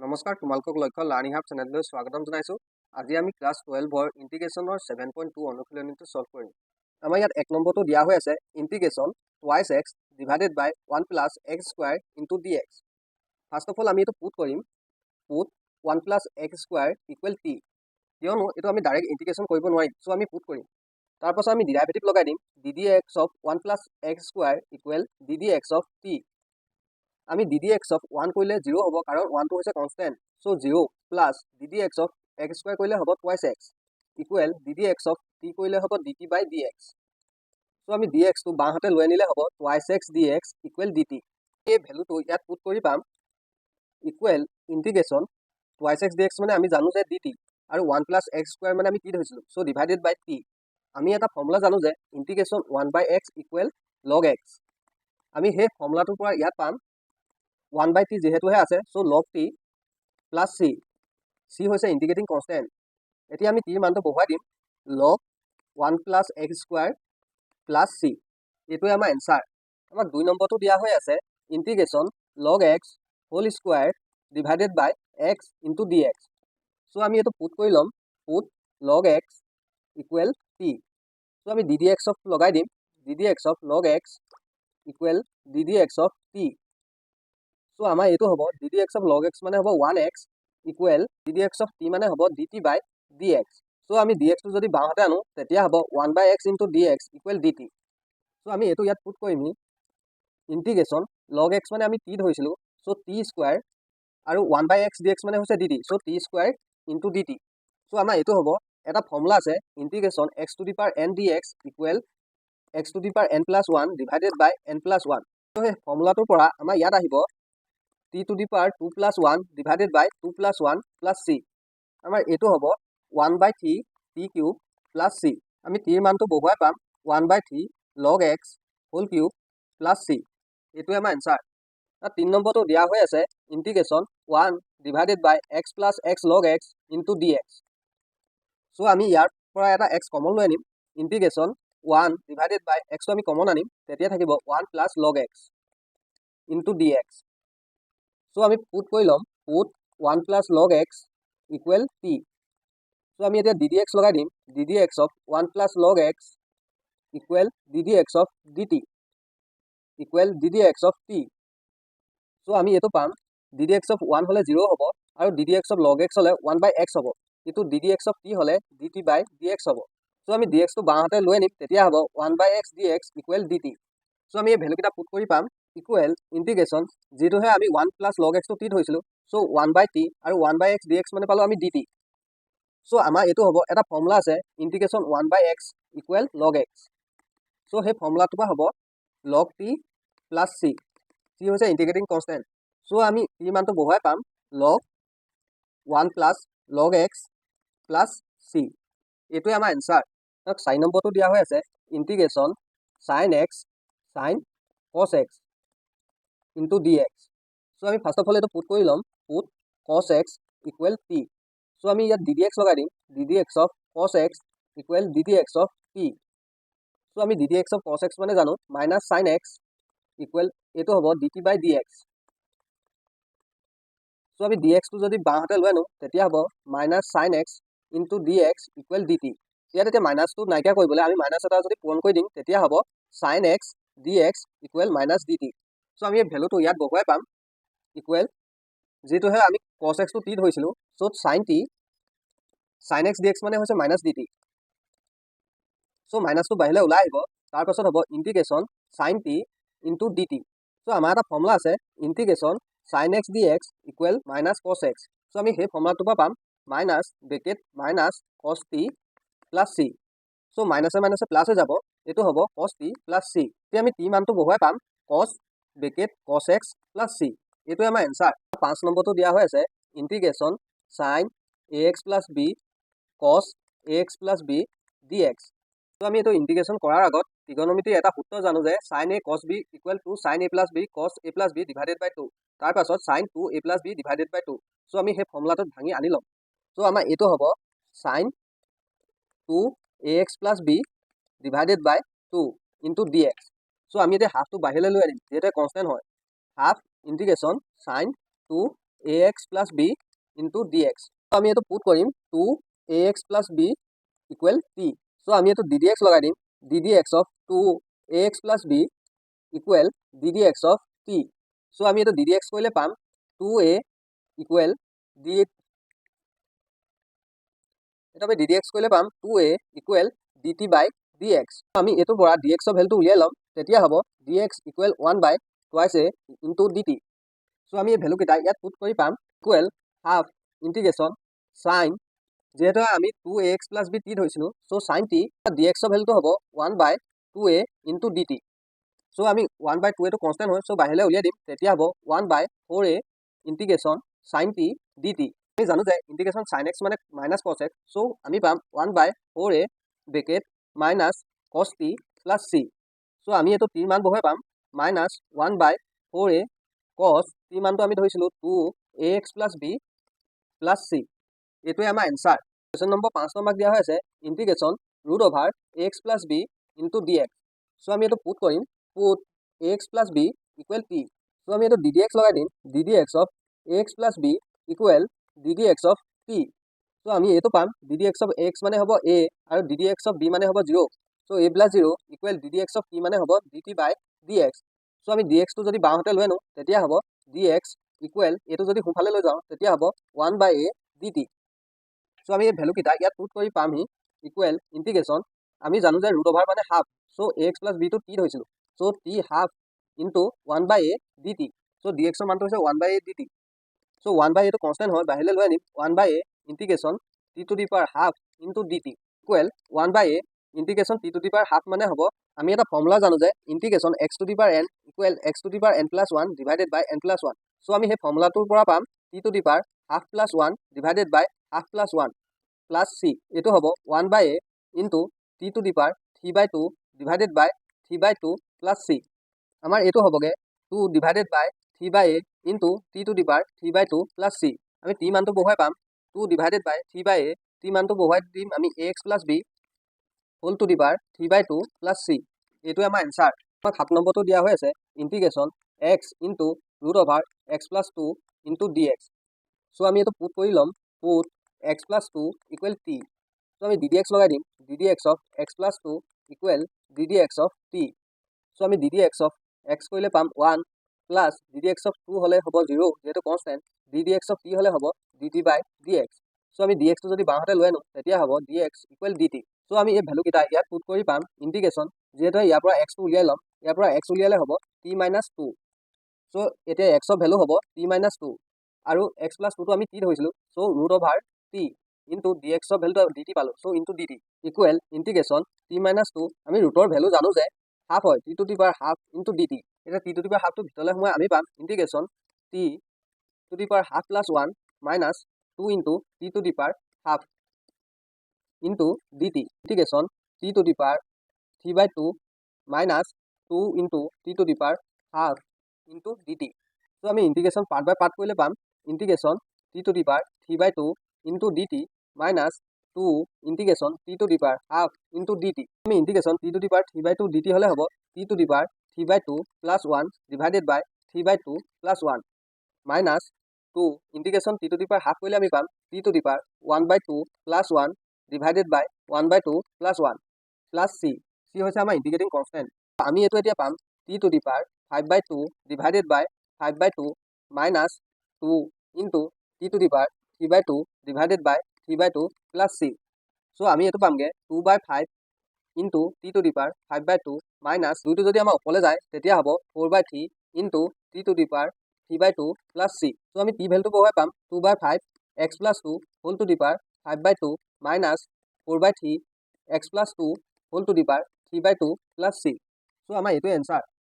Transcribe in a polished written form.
নমস্কাৰ তোমালোকক লক্ষ্য লাৰ্নিং হাব চেনেললৈ স্বাগতম জনাইছো। আজি আমি ক্লাছ 12 ৰ ইন্টিগ্ৰেশনৰ 7.2 অনুশীলনীটো সলভ কৰিম। আমাৰ ইয়াত এক নম্বৰটো দিয়া হৈ আছে ইন্টিগ্ৰেশন twice x divided by 1 plus x square into dx। First of all আমি এটো পুট কৰিম। Put 1 plus x square equal t। কিয়নো এটো আমি ডাইৰেক্ট ইন্টিগ্ৰেশন কৰিব নোৱাৰিম, সো আমি পুট কৰিম। তাৰ পাছত আমি ডেৰিভেটিভ লগাই দিম ddx of 1 plus x square equal ddx of t। আমি ddx of 1 কৰিলে 0 হ'ব কাৰণ 1 টো হৈছে constant, so 0 plus ddx of x square কৰিলে হ'ব twice x equal ddx of t কৰিলে হ'ব dt by dx। সো আমি dx টো বাহাতে লৈ আনিলে হ'ব twice x dx equal dt। এই ভ্যালুটো ইয়াত পুট কৰি পাম ইকুৱেল ইন্টিগ্ৰেশন twice x dx মানে আমি জানো যে dt আৰু 1 plus x স্কয়াৰ মানে আমি কি ধৰিছিলো, সো ডিভাইডেড বাই t। আমি এটা ফৰ্মুলা জানো যে ইন্টিগ্ৰেশন 1 by x equal log x। আমি হে ফৰ্মুলাটোৰ পৰা ইয়াত পাম 1 by t যেহেতু হে আছে, so log t plus c। c হৈছে ইন্টিগ্ৰেটিং কনস্ট্যান্ট। এতিয়া আমি t ৰ মানটো বহুৱাই দিম log 1 plus x square plus c। এটোই আমাৰ এনসাৰ। আমাক 2 নম্বৰটো দিয়া হৈ আছে ইন্টিগ্ৰেশন log x whole square divided by x into dx। So আমি এটো পুট কৰি লম, put log x equal t। So আমি ddx of লগাই দিম ddx of log x equal ddx of t। So আমাৰ এটো হ'ব ddx of log x মানে হ'ব 1x equal ddx of t মানে হ'ব dt by dx। সো আমি dx টো যদি বাহাতে আনো তেতিয়া হ'ব 1 by x into dx equal dt। So আমি এটো ইয়াত পুট কৰিম ইন্টিগ্ৰেশন log x মানে আমি t ধৰিছিলো, সো t স্কয়াৰ আৰু 1 by x dx মানে হৈছে dt, so t square into dt। So আমাৰ এটো হ'ব এটা ফৰ্মুলা আছে ইন্টিগ্ৰেশন x to the power n dx equal x to the power n plus 1 divided by n plus 1। তো হে ফৰ্মুলাটোৰ পৰা আমাৰ ইয়াত আহিব t to the power 2 plus 1 divided by 2 plus 1 plus c। আমাৰ এটো হ'ব 1 by 3 t cube plus c। আমি t ৰ মানটো বহুৱাই পাম 1 by 3 log x whole cube plus c। এটোই আমাৰ এনসাৰ। 3 নম্বৰটো দিয়া হৈ আছে integration 1 divided by x plus x log x into dx। So আমি ইয়াৰ পৰা এটা x কমন লৈ আনিম ইন্টিগ্ৰেশন 1 divided by x টো আমি কমন আনিম, তেতিয়া থাকিব 1 plus log x into dx। So আমি পুট কৰি লম put 1 plus log x equal t। So আমি এতিয়া ddx লগাই দিম ddx of 1 plus log x equal ddx of dt equal ddx of t। So আমি এটো পাম ddx of 1 হলে 0 হ'ব আৰু ddx of log x হলে 1 by x হ'ব, কিন্তু ddx of t হলে dt by dx হ'ব। সো আমি dx টো বাহাতে লৈ আনিম তেতিয়া হ'ব 1 by x dx equal dt। So আমি এই ভ্যালু কিটা পুট কৰি পাম ইকুৱেল ইন্টিগ্ৰেশন যেটো হে আমি 1 plus log x টো t ধৰিছিলো, সো 1 by t আৰু 1 by x dx মানে পালো আমি dt। সো আমাৰ এটো হ'ব এটা ফৰ্মুলা আছে integration 1 by x equal log x। So হে ফৰ্মুলাটো পা হ'ব log t plus c। c হৈছে ইন্টিগ্ৰেটিং কনস্ট্যান্ট, সো আমি t মানটো বহুৱাই পাম log 1 plus log x plus c। এটোই আমাৰ এনসাৰ। 4 নম্বৰটো দিয়া হৈ আছে ইন্টিগ্ৰেশন sin x sin cos x into dx। So আমি ফাৰ্স্ট অফ অল এটো পুট কৰি লম put cos x equal t। So আমি ইয়াত ddx লগাই দিম ddx of cos x equal ddx of t। So আমি ddx of cos x মানে জানো minus sin x equal এটো হ'ব dt by dx। সো আমি dx টো যদি বাহাতে লৈ আনো তেতিয়া হ'ব minus sin x into dx equal dt। ইয়াত এতিয়া মাইনাস টো নাইকিয়া কৰিবলৈ আমি মাইনাস এটা যদি পূৰণ কৰি দিম তেতিয়া হ'ব sin x dx equal minus dt। So আমি এই ভ্যালুটো ইয়াত বহুৱাই পাম ইকুৱেল যেটো হে আমি cos x টো t ধৰিছিলো, so sin t sin x dx মানে হৈছে minus dt। সো মাইনাস টো বাহিৰলৈ ওলাই আহিব, তাৰ পাছত হ'ব ইন্টিগ্ৰেশন sin t into dt। So আমাৰ এটা ফৰ্মুলা আছে ইন্টিগ্ৰেশন sin x dx equal minus cos x। So আমি হে ফৰ্মুলাটো পৰা পাম minus bracket minus cos t plus c। So মাইনাসে মাইনাসে প্লাস হৈ যাব, এটো হ'ব cos t plus c। এতিয়া আমি t মানটো বহুৱাই পাম cos bracket cos x plus c। এটোই আমাৰ এনসাৰ। 5 নম্বৰটো দিয়া হৈ আছে ইন্টিগ্ৰেশন sin ax plus b cos ax plus b dx। তো আমি এটো ইন্টিগ্ৰেশন কৰাৰ আগত ত্ৰিকোণমিতিৰ এটা সূত্ৰ জানো যে sin a cos b equal to sin a plus b cos a plus b divided by 2। তাৰ পাছত sin 2a plus b divided by 2। So আমি হে ফৰ্মুলাটো ভাঙি আনি লম। সো আমাৰ এটো হ'ব sin 2ax plus b divided by 2 into dx। So আমি এতিয়া হাফ টো বাহিৰলৈ লৈ আনিম যেটো কনস্ট্যান্ট হয় half ইন্টিগ্ৰেশন sin 2 ax plus b into dx. So আমি এটো পুট কৰিম 2ax plus b equal t. So আমি এটো ddx লগাই দিম ddx of 2ax plus b equal ddx of t. So আমি এটো ddx কৰিলে পাম 2a equal d এটা আমি ddx কৰিলে পাম 2a equal dt by dx. আমি এটো পৰা dx of ভ্যালুটো উলিয়াই লম তেতিয়া হ'ব dx equal 1 by twice a into dt. So আমি এই ভ্যালু কেইটা ইয়াত পুট কৰি পাম equal half integration sin যেহেতু আমি 2ax plus b t ধৰিছিলো so sin t dx of ভ্যালুটো হ'ব 1 by 2a into dt. So আমি 1 by 2a টো কনস্ট্যান্ট হয় so বাহিৰলৈ উলিয়াই দিম তেতিয়া হ'ব 1 by 4a integration sin t dt. আমি জানো যে integration sin x মানে minus cos x so আমি পাম 1 by 4a bracket minus cos t plus c. So আমি এটো t মান বহাই পাম minus 1 by 4a cos t মানটো আমি ধৰিছিলো 2ax plus b plus c. এটোই আমাৰ এনসাৰ। কোয়েশ্চন নম্বৰ 5 নম্বর দিয়া হৈ আছে integration root over ax plus b into dx. So আমি এটো পুট কৰিম put ax plus b equal t. So আমি এটো ddx লগাই দিম ddx of ax plus b equal ddx of t. So আমি এটো পাম ddx of x মানে হ'ব a আৰু ddx of b মানে হ'ব 0. So a plus 0 equal ddx of t মানে হ'ব dt by dx. So আমি dx টো যদি বাওঁহাতে লৈ আনো তেতিয়া হ'ব dx equal এটো যদি সোঁফালে লৈ যাওঁ তেতিয়া হ'ব 1 by a dt. So আমি এই ভ্যালু কিটা ইয়াত পুট কৰি পামহি equal integration আমি জানো যে root over মানে half so ax plus b টো t ধৰিছিলো so t half into 1 by a dt. So dx ৰ মানটো হৈছে 1 by a dt. So 1 by a টো কনস্ট্যান্ট হয় বাহিৰলৈ লৈ আনিম 1 by a integration t to the power half into dt equal 1 by a integration t to the power half মানে হ'ব আমি এটা ফৰ্মুলা জানো যে integration x to the power n equal x to the power n plus 1 divided by n plus 1. So আমি সেই ফৰ্মুলাটোৰ পৰা পাম t to the power half plus 1 divided by half plus 1 plus c. এটো হ'ব 1 by a into t to the power 3 by 2 divided by 3 by 2 plus c. আমাৰ এটো হ'বগে 2 divided by 3 by a into t to the power 3 by 2 plus c. আমি t মানটো বহাই পাম 2 divided by 3 by a t মানটো বহাই দিম আমি ax plus b whole to the power 3 by 2 plus c. এটো আমাৰ এনসাৰ। 7 নম্বৰটো দিয়া হৈ আছে integration x into root over x plus 2 into dx. So আমি এটো পুট কৰি লম put x plus 2 equal t. So আমি ddx লগাই দিম ddx of x plus 2 equal ddx of t. So আমি ddx of x কৰিলে পাম 1 plus ddx of 2 হলে হ'ব 0 যেটো কনস্ট্যান্ট ddx of t হলে হ'ব dt by dx. So আমি dx টো যদি বাওঁহাতে লৈ আনো তেতিয়া হ'ব dx equal dt. So আমি এই ভ্যালু কিটা ইয়াত পুট কৰি পাম integration যেটো ইয়াৰ পৰা x টো উলিয়াই লম ইয়াৰ পৰা x উলিয়ালে হ'ব t minus 2. So এতিয়া x of ভ্যালু হ'ব t minus 2 আৰু x plus 2 টো আমি t ধৰিছিলো so root over t into dx of ভ্যালুটো dt পালো so into dt equal integration t minus 2 আমি ৰুটৰ ভ্যালু জানো যে half হয় t to the power half into dt. এটা t to the power half টো ভিতৰলৈ সোমাই আমি পাম integration t to the power half plus 1 minus 2 into t to the power half into dt integration t to the power 3 by 2 minus 2 into t to the power half into dt. So আমি integration part by part কৰিলে পাম integration t to the power 3 by 2 into dt minus 2 integration t to the power half into dt. আমি integration t to the power 3 by 2 dt হলে হ'ব t to the power 3 by 2 plus 1 divided by 3 by 2 plus 1 minus 2 integration t to the power half কৰিলে আমি পাম t to the power 1 by 2 plus 1 divided by 1 by 2 plus 1 plus c. c হৈছে আমাৰ ইন্টিগ্ৰেটিং constant. আমি এটো এতিয়া পাম t to the power 5 by 2 divided by 5 by 2 minus 2 into t to the power 3 by 2 divided by 3 by 2 plus c. So আমি এটো পামগে 2 by 5 into t to the power 5 by 2 minus 2 টো যদি আমাৰ ওপৰলৈ যায় তেতিয়া হ'ব 4 by 3 into t to the power 3 by 2 plus c. So আমি t ভ্যালুটো বহাই পাম 2 by 5 x plus 2 whole to the power 5 by 2 minus 4 by 3 x plus 2 whole to the power 3 by 2 plus c. So আমাৰ এটো answer.